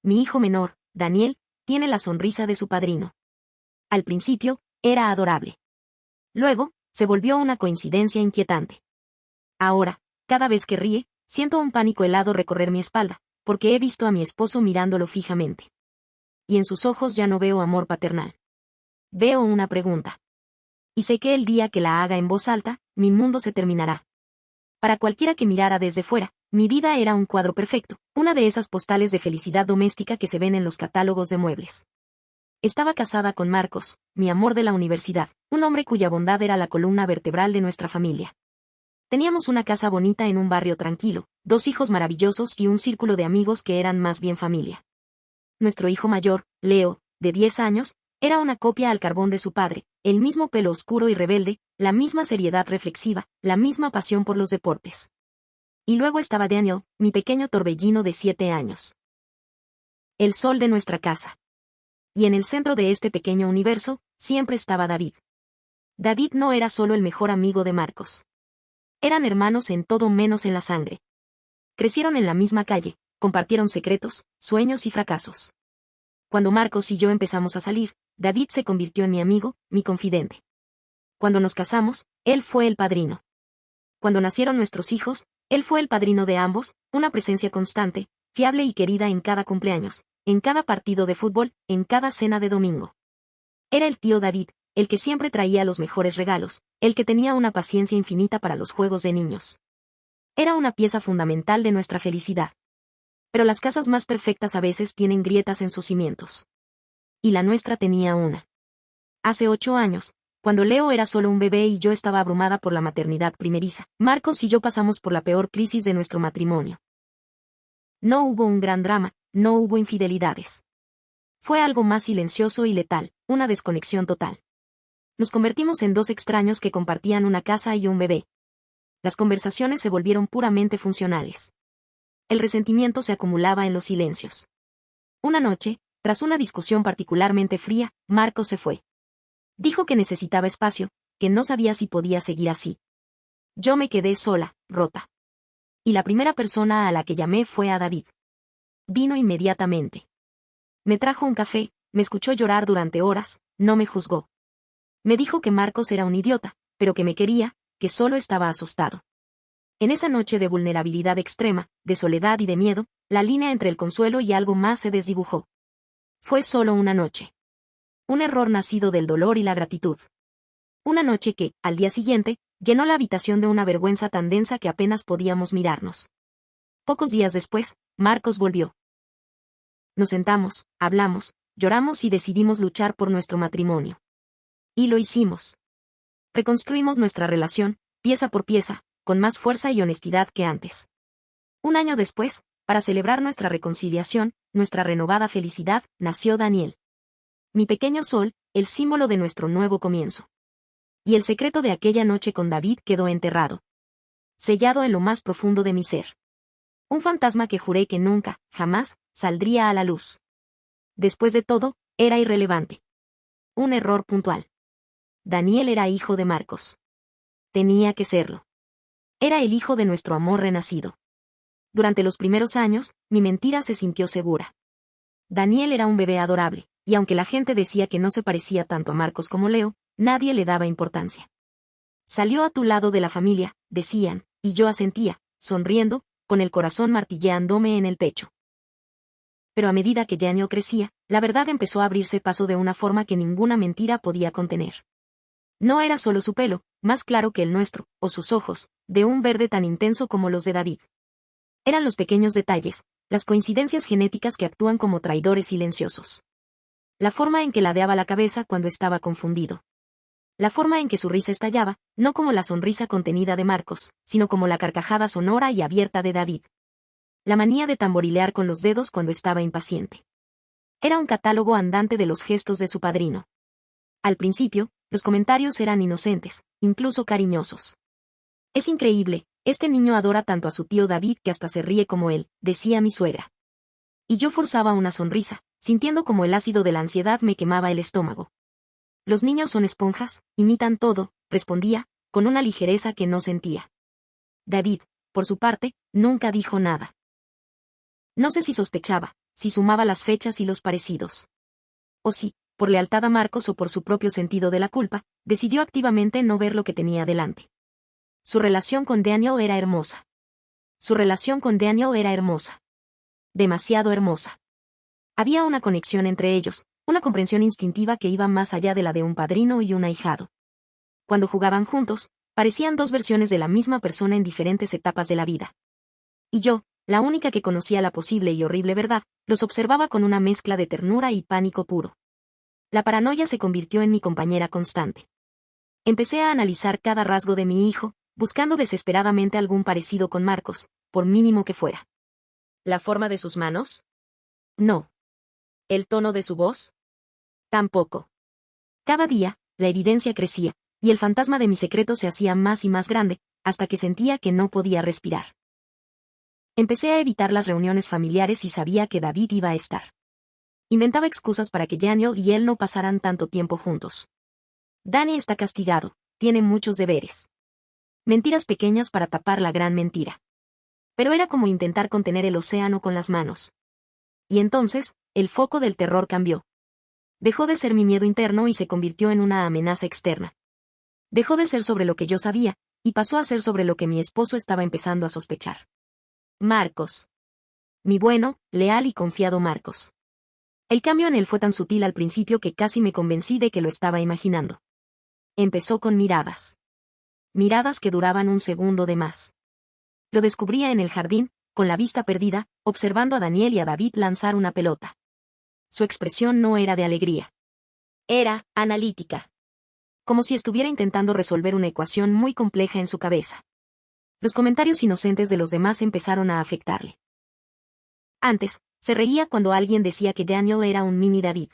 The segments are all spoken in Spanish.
mi hijo menor, Daniel, tiene la sonrisa de su padrino. Al principio, era adorable. Luego, se volvió una coincidencia inquietante. Ahora, cada vez que ríe, siento un pánico helado recorrer mi espalda, porque he visto a mi esposo mirándolo fijamente. Y en sus ojos ya no veo amor paternal. Veo una pregunta. Y sé que el día que la haga en voz alta, mi mundo se terminará. Para cualquiera que mirara desde fuera, mi vida era un cuadro perfecto, una de esas postales de felicidad doméstica que se ven en los catálogos de muebles. Estaba casada con Marcos, mi amor de la universidad, un hombre cuya bondad era la columna vertebral de nuestra familia. Teníamos una casa bonita en un barrio tranquilo, 2 hijos maravillosos y un círculo de amigos que eran más bien familia. Nuestro hijo mayor, Leo, de 10 años, era una copia al carbón de su padre, el mismo pelo oscuro y rebelde, la misma seriedad reflexiva, la misma pasión por los deportes. Y luego estaba Daniel, mi pequeño torbellino de 7 años. El sol de nuestra casa. Y en el centro de este pequeño universo, siempre estaba David. David no era solo el mejor amigo de Marcos. Eran hermanos en todo menos en la sangre. Crecieron en la misma calle, compartieron secretos, sueños y fracasos. Cuando Marcos y yo empezamos a salir, David se convirtió en mi amigo, mi confidente. Cuando nos casamos, él fue el padrino. Cuando nacieron nuestros hijos, él fue el padrino de ambos, una presencia constante, fiable y querida en cada cumpleaños, en cada partido de fútbol, en cada cena de domingo. Era el tío David, el que siempre traía los mejores regalos, el que tenía una paciencia infinita para los juegos de niños. Era una pieza fundamental de nuestra felicidad. Pero las casas más perfectas a veces tienen grietas en sus cimientos. Y la nuestra tenía una. Hace 8 años, cuando Leo era solo un bebé y yo estaba abrumada por la maternidad primeriza, Marcos y yo pasamos por la peor crisis de nuestro matrimonio. No hubo un gran drama, no hubo infidelidades. Fue algo más silencioso y letal, una desconexión total. Nos convertimos en 2 extraños que compartían una casa y un bebé. Las conversaciones se volvieron puramente funcionales. El resentimiento se acumulaba en los silencios. Una noche, tras una discusión particularmente fría, Marcos se fue. Dijo que necesitaba espacio, que no sabía si podía seguir así. Yo me quedé sola, rota. Y la primera persona a la que llamé fue a David. Vino inmediatamente. Me trajo un café, me escuchó llorar durante horas, no me juzgó. Me dijo que Marcos era un idiota, pero que me quería, que solo estaba asustado. En esa noche de vulnerabilidad extrema, de soledad y de miedo, la línea entre el consuelo y algo más se desdibujó. Fue solo una noche. Un error nacido del dolor y la gratitud. Una noche que, al día siguiente, llenó la habitación de una vergüenza tan densa que apenas podíamos mirarnos. Pocos días después, Marcos volvió. Nos sentamos, hablamos, lloramos y decidimos luchar por nuestro matrimonio. Y lo hicimos. Reconstruimos nuestra relación, pieza por pieza, con más fuerza y honestidad que antes. Un año después, para celebrar nuestra reconciliación, nuestra renovada felicidad, nació Daniel. Mi pequeño sol, el símbolo de nuestro nuevo comienzo. Y el secreto de aquella noche con David quedó enterrado. Sellado en lo más profundo de mi ser. Un fantasma que juré que nunca, jamás, saldría a la luz. Después de todo, era irrelevante. Un error puntual. Daniel era hijo de Marcos. Tenía que serlo. Era el hijo de nuestro amor renacido. Durante los primeros años, mi mentira se sintió segura. Daniel era un bebé adorable, y aunque la gente decía que no se parecía tanto a Marcos como Leo, nadie le daba importancia. Salió a tu lado de la familia, decían, y yo asentía, sonriendo, con el corazón martilleándome en el pecho. Pero a medida que Daniel crecía, la verdad empezó a abrirse paso de una forma que ninguna mentira podía contener. No era solo su pelo, más claro que el nuestro, o sus ojos, de un verde tan intenso como los de David. Eran los pequeños detalles, las coincidencias genéticas que actúan como traidores silenciosos. La forma en que ladeaba la cabeza cuando estaba confundido. La forma en que su risa estallaba, no como la sonrisa contenida de Marcos, sino como la carcajada sonora y abierta de David. La manía de tamborilear con los dedos cuando estaba impaciente. Era un catálogo andante de los gestos de su padrino. Al principio, los comentarios eran inocentes, incluso cariñosos. Es increíble, este niño adora tanto a su tío David que hasta se ríe como él, decía mi suegra. Y yo forzaba una sonrisa, sintiendo como el ácido de la ansiedad me quemaba el estómago. Los niños son esponjas, imitan todo, respondía, con una ligereza que no sentía. David, por su parte, nunca dijo nada. No sé si sospechaba, si sumaba las fechas y los parecidos. O si, por lealtad a Marcos o por su propio sentido de la culpa, decidió activamente no ver lo que tenía delante. Su relación con Daniel era hermosa. Su relación con Daniel era hermosa. Demasiado hermosa. Había una conexión entre ellos, una comprensión instintiva que iba más allá de la de un padrino y un ahijado. Cuando jugaban juntos, parecían dos versiones de la misma persona en diferentes etapas de la vida. Y yo, la única que conocía la posible y horrible verdad, los observaba con una mezcla de ternura y pánico puro. La paranoia se convirtió en mi compañera constante. Empecé a analizar cada rasgo de mi hijo, buscando desesperadamente algún parecido con Marcos, por mínimo que fuera. ¿La forma de sus manos? No. ¿El tono de su voz? Tampoco. Cada día, la evidencia crecía, y el fantasma de mi secreto se hacía más y más grande, hasta que sentía que no podía respirar. Empecé a evitar las reuniones familiares y sabía que David iba a estar. Inventaba excusas para que Daniel y él no pasaran tanto tiempo juntos. Danny está castigado, tiene muchos deberes. Mentiras pequeñas para tapar la gran mentira. Pero era como intentar contener el océano con las manos. Y entonces, el foco del terror cambió. Dejó de ser mi miedo interno y se convirtió en una amenaza externa. Dejó de ser sobre lo que yo sabía, y pasó a ser sobre lo que mi esposo estaba empezando a sospechar. Marcos. Mi bueno, leal y confiado Marcos. El cambio en él fue tan sutil al principio que casi me convencí de que lo estaba imaginando. Empezó con miradas. Miradas que duraban un segundo de más. Lo descubría en el jardín, con la vista perdida, observando a Daniel y a David lanzar una pelota. Su expresión no era de alegría. Era analítica. Como si estuviera intentando resolver una ecuación muy compleja en su cabeza. Los comentarios inocentes de los demás empezaron a afectarle. Antes, se reía cuando alguien decía que Daniel era un mini David.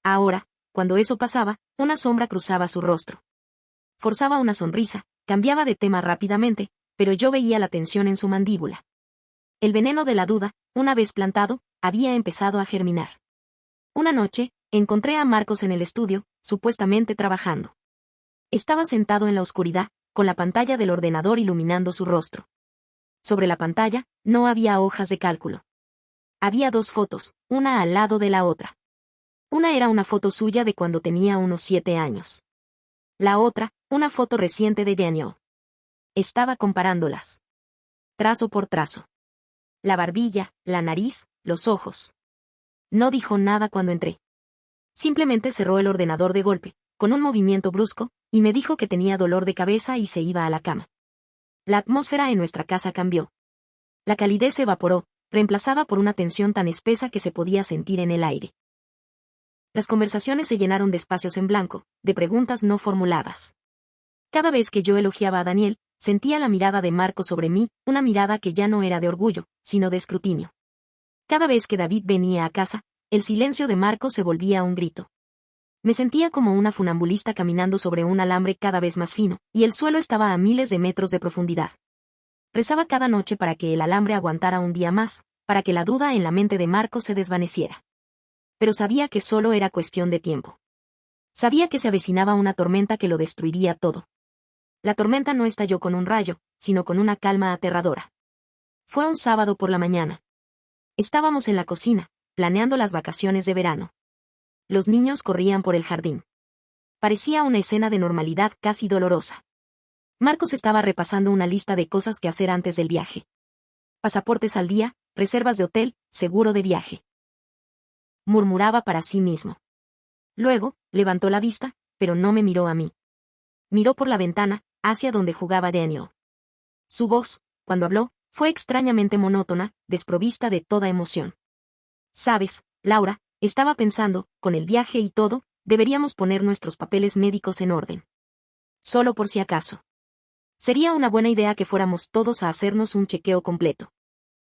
Ahora, cuando eso pasaba, una sombra cruzaba su rostro. Forzaba una sonrisa, cambiaba de tema rápidamente, pero yo veía la tensión en su mandíbula. El veneno de la duda, una vez plantado, había empezado a germinar. Una noche, encontré a Marcos en el estudio, supuestamente trabajando. Estaba sentado en la oscuridad, con la pantalla del ordenador iluminando su rostro. Sobre la pantalla, no había hojas de cálculo. Había dos fotos, una al lado de la otra. Una era una foto suya de cuando tenía unos 7 años. La otra, una foto reciente de Daniel. Estaba comparándolas. Trazo por trazo. La barbilla, la nariz, los ojos. No dijo nada cuando entré. Simplemente cerró el ordenador de golpe, con un movimiento brusco, y me dijo que tenía dolor de cabeza y se iba a la cama. La atmósfera en nuestra casa cambió. La calidez se evaporó, reemplazada por una tensión tan espesa que se podía sentir en el aire. Las conversaciones se llenaron de espacios en blanco, de preguntas no formuladas. Cada vez que yo elogiaba a Daniel, sentía la mirada de Marco sobre mí, una mirada que ya no era de orgullo, sino de escrutinio. Cada vez que David venía a casa, el silencio de Marco se volvía un grito. Me sentía como una funambulista caminando sobre un alambre cada vez más fino, y el suelo estaba a miles de metros de profundidad. Rezaba cada noche para que el alambre aguantara un día más, para que la duda en la mente de Marco se desvaneciera. Pero sabía que solo era cuestión de tiempo. Sabía que se avecinaba una tormenta que lo destruiría todo. La tormenta no estalló con un rayo, sino con una calma aterradora. Fue un sábado por la mañana. Estábamos en la cocina, planeando las vacaciones de verano. Los niños corrían por el jardín. Parecía una escena de normalidad casi dolorosa. Marcos estaba repasando una lista de cosas que hacer antes del viaje. Pasaportes al día, reservas de hotel, seguro de viaje. Murmuraba para sí mismo. Luego, levantó la vista, pero no me miró a mí. Miró por la ventana, hacia donde jugaba Daniel. Su voz, cuando habló, fue extrañamente monótona, desprovista de toda emoción. Sabes, Laura, estaba pensando, con el viaje y todo, deberíamos poner nuestros papeles médicos en orden. Solo por si acaso. Sería una buena idea que fuéramos todos a hacernos un chequeo completo.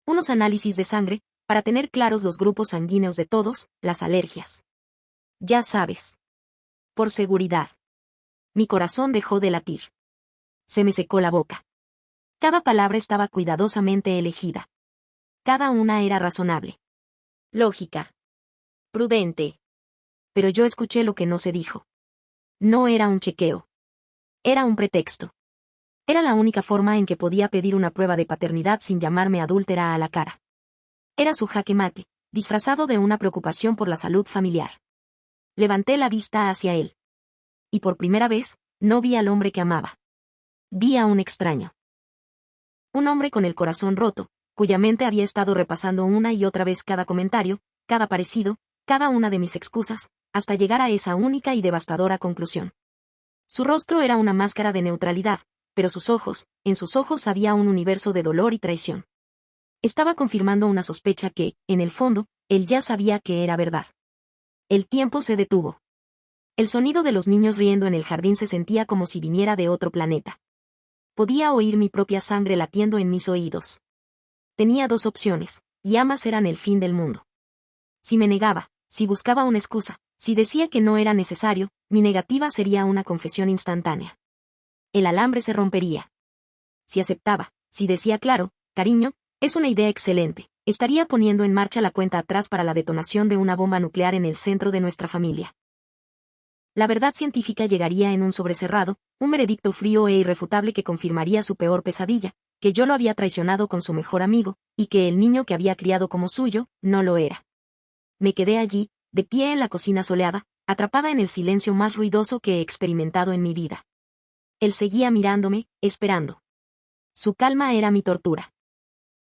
Unos análisis de sangre, para tener claros los grupos sanguíneos de todos, las alergias. Ya sabes. Por seguridad. Mi corazón dejó de latir. Se me secó la boca. Cada palabra estaba cuidadosamente elegida. Cada una era razonable. Lógica. Prudente. Pero yo escuché lo que no se dijo. No era un chequeo. Era un pretexto. Era la única forma en que podía pedir una prueba de paternidad sin llamarme adúltera a la cara. Era su jaque mate, disfrazado de una preocupación por la salud familiar. Levanté la vista hacia él. Y por primera vez, no vi al hombre que amaba. Vi a un extraño. Un hombre con el corazón roto, cuya mente había estado repasando una y otra vez cada comentario, cada parecido, cada una de mis excusas, hasta llegar a esa única y devastadora conclusión. Su rostro era una máscara de neutralidad, pero en sus ojos había un universo de dolor y traición. Estaba confirmando una sospecha que, en el fondo, él ya sabía que era verdad. El tiempo se detuvo. El sonido de los niños riendo en el jardín se sentía como si viniera de otro planeta. Podía oír mi propia sangre latiendo en mis oídos. Tenía dos opciones, y ambas eran el fin del mundo. Si me negaba, si buscaba una excusa, si decía que no era necesario, mi negativa sería una confesión instantánea. El alambre se rompería. Si aceptaba, si decía claro, cariño, es una idea excelente, estaría poniendo en marcha la cuenta atrás para la detonación de una bomba nuclear en el centro de nuestra familia. La verdad científica llegaría en un sobrecerrado, un veredicto frío e irrefutable que confirmaría su peor pesadilla, que yo lo había traicionado con su mejor amigo, y que el niño que había criado como suyo, no lo era. Me quedé allí, de pie en la cocina soleada, atrapada en el silencio más ruidoso que he experimentado en mi vida. Él seguía mirándome, esperando. Su calma era mi tortura.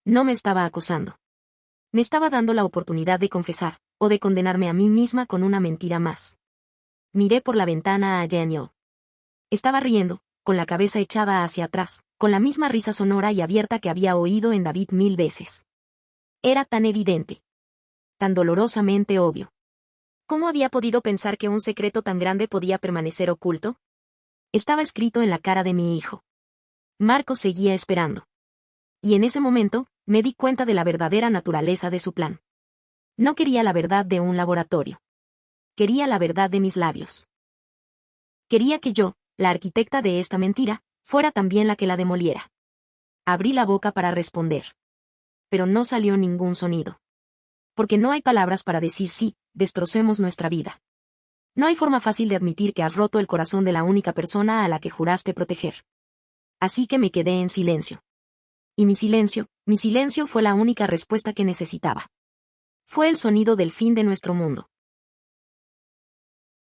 No me estaba acosando. Me estaba dando la oportunidad de confesar, o de condenarme a mí misma con una mentira más. Miré por la ventana a Daniel. Estaba riendo, con la cabeza echada hacia atrás, con la misma risa sonora y abierta que había oído en David 1000 veces. Era tan evidente. Tan dolorosamente obvio. ¿Cómo había podido pensar que un secreto tan grande podía permanecer oculto? Estaba escrito en la cara de mi hijo. Marco seguía esperando. Y en ese momento, me di cuenta de la verdadera naturaleza de su plan. No quería la verdad de un laboratorio. Quería la verdad de mis labios. Quería que yo, la arquitecta de esta mentira, fuera también la que la demoliera. Abrí la boca para responder. Pero no salió ningún sonido. Porque no hay palabras para decir sí, destrocemos nuestra vida. No hay forma fácil de admitir que has roto el corazón de la única persona a la que juraste proteger. Así que me quedé en silencio. Y mi silencio fue la única respuesta que necesitaba. Fue el sonido del fin de nuestro mundo.